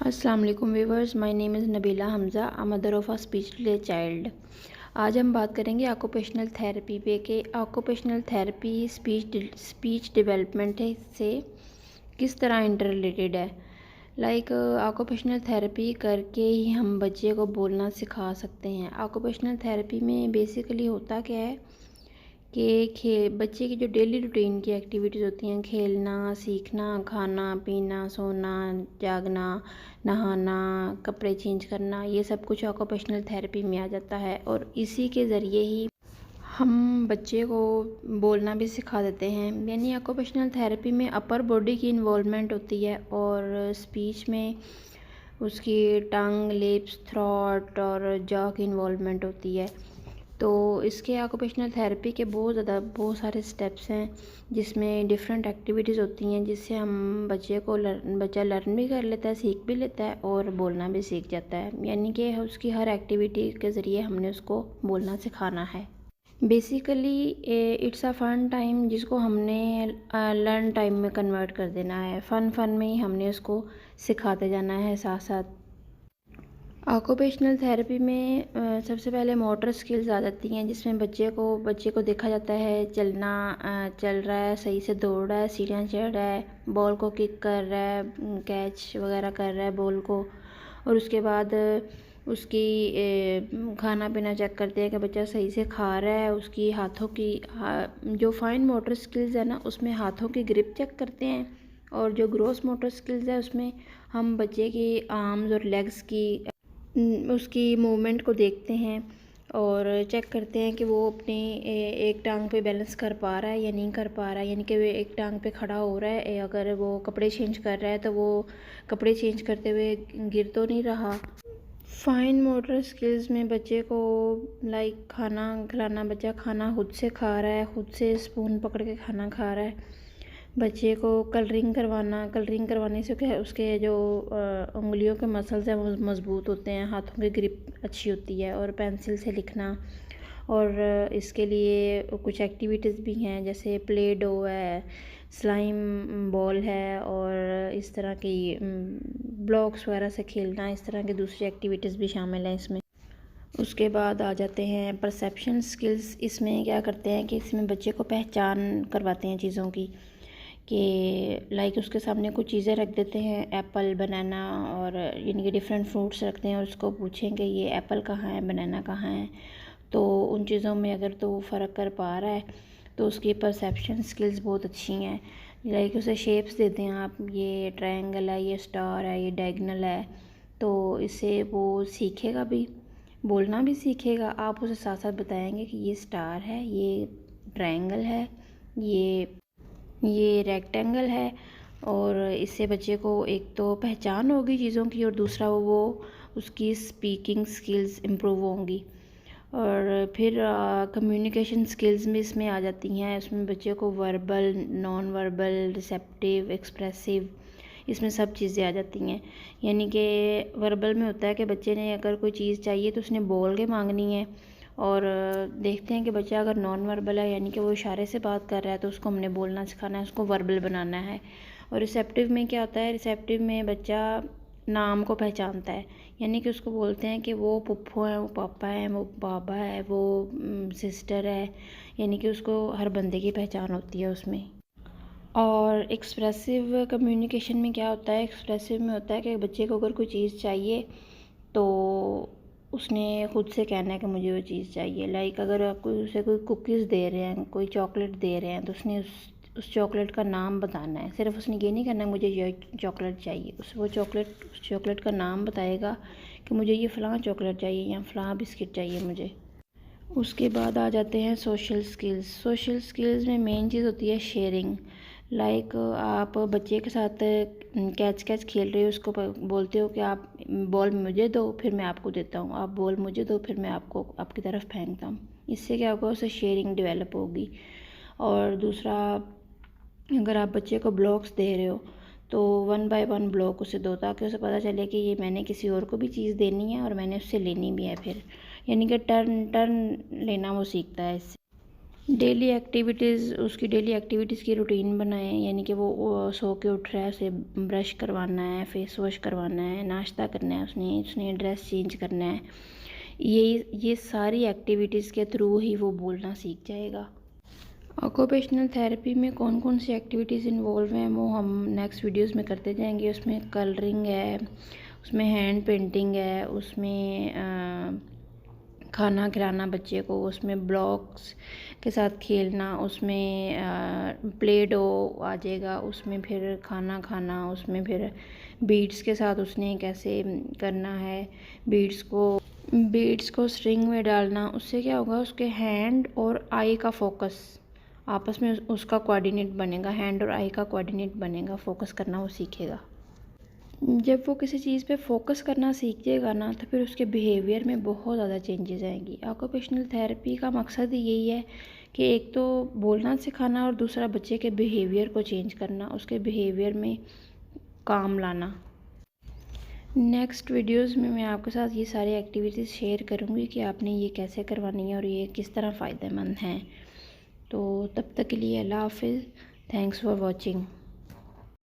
अस्सलाम वालेकुम viewers, my name is Nabila Hamza, a mother of a speech delay child. आज हम बात करेंगे ऑक्यूपेशनल थेरेपी पे कि ऑक्यूपेशनल थेरेपी स्पीच डेवलपमेंट से किस तरह इंटर रिलेटेड है। ऑक्यूपेशनल थेरेपी करके ही हम बच्चे को बोलना सिखा सकते हैं। ऑक्यूपेशनल थेरेपी में बेसिकली होता क्या है कि बच्चे की जो डेली रूटीन की एक्टिविटीज़ होती हैं, खेलना, सीखना, खाना पीना, सोना, जागना, नहाना, कपड़े चेंज करना, ये सब कुछ ऑक्यूपेशनल थेरेपी में आ जाता है। और इसी के ज़रिए ही हम बच्चे को बोलना भी सिखा देते हैं। यानी ऑक्यूपेशनल थेरेपी में अपर बॉडी की इन्वॉल्वमेंट होती है और स्पीच में उसकी टंग, लिप्स, थ्रोट और जॉ की इन्वॉल्वमेंट होती है। तो इसके ऑक्यूपेशनल थेरेपी के बहुत सारे स्टेप्स हैं जिसमें डिफरेंट एक्टिविटीज़ होती हैं, जिससे हम बच्चा लर्न भी कर लेता है, सीख भी लेता है और बोलना भी सीख जाता है। यानी कि उसकी हर एक्टिविटी के ज़रिए हमने उसको बोलना सिखाना है। Basically it's a fun time जिसको हमने लर्न टाइम में कन्वर्ट कर देना है। फ़न में ही हमने उसको सिखाते जाना है साथ साथ। ऑक्यूपेशनल थेरेपी में सबसे पहले मोटर स्किल्स आ जाती हैं, जिसमें बच्चे को देखा जाता है चलना, चल रहा है, सही से दौड़ रहा है, सीढ़ियाँ चढ़ रहा है, बॉल को किक कर रहा है, कैच वगैरह कर रहा है बॉल को। और उसके बाद उसकी खाना पीना चेक करते हैं कि बच्चा सही से खा रहा है। उसकी हाथों की जो फाइन मोटर स्किल्स है ना, उसमें हाथों की ग्रिप चेक करते हैं। और जो ग्रॉस मोटर स्किल्स है उसमें हम बच्चे की आर्म्स और लेग्स की उसकी मूवमेंट को देखते हैं और चेक करते हैं कि वो अपनी एक टांग पे बैलेंस कर पा रहा है या नहीं कर पा रहा है। यानी कि वो एक टांग पे खड़ा हो रहा है, अगर वो कपड़े चेंज कर रहा है तो वो कपड़े चेंज करते हुए गिर तो नहीं रहा। फाइन मोटर स्किल्स में बच्चे को खाना खिलाना, बच्चा खाना खुद से खा रहा है, खुद से स्पून पकड़ के खाना खा रहा है। बच्चे को कलरिंग करवाने से क्या है, उसके जो उंगलियों के मसल्स हैं वो मज़बूत होते हैं, हाथों की ग्रिप अच्छी होती है। और पेंसिल से लिखना, और इसके लिए कुछ एक्टिविटीज़ भी हैं जैसे प्ले डो है, स्लाइम बॉल है, और इस तरह की ब्लॉक्स वगैरह से खेलना, इस तरह की दूसरी एक्टिविटीज़ भी शामिल हैं इसमें। उसके बाद आ जाते हैं परसेप्शन स्किल्स। इसमें क्या करते हैं कि इसमें बच्चे को पहचान करवाते हैं चीज़ों की, कि उसके सामने कुछ चीज़ें रख देते हैं, एप्पल, बनाना, और यानी कि डिफरेंट फ्रूट्स रखते हैं और उसको पूछें कि ये एप्पल कहाँ है, बनाना कहाँ है। तो उन चीज़ों में अगर तो वो फ़र्क कर पा रहा है तो उसकी परसेप्शन स्किल्स बहुत अच्छी हैं। उसे शेप्स देते हैं आप, ये ट्रायंगल है, ये स्टार है, ये डायगोनल है। तो इससे वो सीखेगा भी, बोलना भी सीखेगा। आप उसे साथ साथ बताएंगे कि ये स्टार है, ये ट्रायंगल है, ये रेक्टेंगल है। और इससे बच्चे को एक तो पहचान होगी चीज़ों की, और दूसरा वो उसकी स्पीकिंग स्किल्स इम्प्रूव होंगी। और फिर कम्युनिकेशन स्किल्स भी इसमें आ जाती हैं। इसमें बच्चे को verbal, non verbal, receptive, expressive, इसमें सब चीज़ें आ जाती हैं। यानी कि वर्बल में होता है कि बच्चे ने अगर कोई चीज़ चाहिए तो उसने बोल के मांगनी है। और देखते हैं कि बच्चा अगर नॉन वर्बल है, यानी कि वो इशारे से बात कर रहा है, तो उसको हमने बोलना सिखाना है, उसको वर्बल बनाना है। और रिसेप्टिव में क्या होता है, रिसेप्टिव में बच्चा नाम को पहचानता है, यानी कि उसको बोलते हैं कि वो पुप्पू है, वो पापा है, वो बाबा है, वो सिस्टर है। यानी कि उसको हर बंदे की पहचान होती है उसमें। और एक्सप्रेसिव कम्युनिकेशन में क्या होता है, एक्सप्रेसिव में होता है कि बच्चे को अगर कोई चीज़ चाहिए तो उसने खुद से कहना है कि मुझे वो चीज़ चाहिए। अगर आप उसे कोई कुकीज़ दे रहे हैं, कोई चॉकलेट दे रहे हैं, तो उसने उस चॉकलेट का नाम बताना है। सिर्फ उसने ये नहीं करना है मुझे ये चॉकलेट चाहिए, वो उस चॉकलेट का नाम बताएगा कि मुझे ये फ़लाँ चॉकलेट चाहिए या फ़लाँ बिस्किट चाहिए मुझे। उसके बाद आ जाते हैं सोशल स्किल्स। सोशल स्किल्स में मेन चीज़ होती है शेयरिंग। आप बच्चे के साथ कैच खेल रहे हो, उसको बोलते हो कि आप बॉल मुझे दो फिर मैं आपको देता हूँ, आप बॉल मुझे दो फिर मैं आपको आपकी तरफ फेंकता हूँ। इससे क्या होगा, उससे शेयरिंग डेवलप होगी। और दूसरा, अगर आप बच्चे को ब्लॉक्स दे रहे हो तो 1 बाय 1 ब्लॉक उसे दो, ताकि उसे पता चले कि ये मैंने किसी और को भी चीज़ देनी है और मैंने उससे लेनी भी है फिर। यानी कि टर्न टर्न लेना वो सीखता है इससे। डेली एक्टिविटीज़, उसकी डेली एक्टिविटीज़ की रूटीन बनाएं, यानी कि वो सो के उठ रहा है, उसे ब्रश करवाना है, फेस वॉश करवाना है, नाश्ता करना है, उसने ड्रेस चेंज करना है। ये सारी एक्टिविटीज़ के थ्रू ही वो बोलना सीख जाएगा। ऑक्यूपेशनल थेरेपी में कौन कौन सी एक्टिविटीज़ इन्वॉल्व हैं वो हम नेक्स्ट वीडियोस में करते जाएंगे। उसमें कलरिंग है, उसमें हैंड पेंटिंग है, उसमें खाना खिलाना बच्चे को, उसमें ब्लॉक्स के साथ खेलना, उसमें प्ले डो आ जाएगा, उसमें फिर खाना खाना, उसमें फिर बीड्स के साथ उसने कैसे करना है, बीड्स को स्ट्रिंग में डालना। उससे क्या होगा, उसके हैंड और आई का फोकस आपस में उसका कोऑर्डिनेट बनेगा, हैंड और आई का कोऑर्डिनेट बनेगा, फोकस करना वो सीखेगा। जब वो किसी चीज़ पे फोकस करना सीख जाएगा ना, तो फिर उसके बिहेवियर में बहुत ज़्यादा चेंजेस आएंगी। ऑक्यूपेशनल थेरेपी का मकसद ही यही है कि एक तो बोलना सिखाना और दूसरा बच्चे के बिहेवियर को चेंज करना, उसके बिहेवियर में काम लाना। नेक्स्ट वीडियोस में मैं आपके साथ ये सारी एक्टिविटीज़ शेयर करूँगी कि आपने ये कैसे करवानी है और ये किस तरह फ़ायदेमंद हैं। तो तब तक के लिए अल्लाह हाफिज़। Thanks for watching.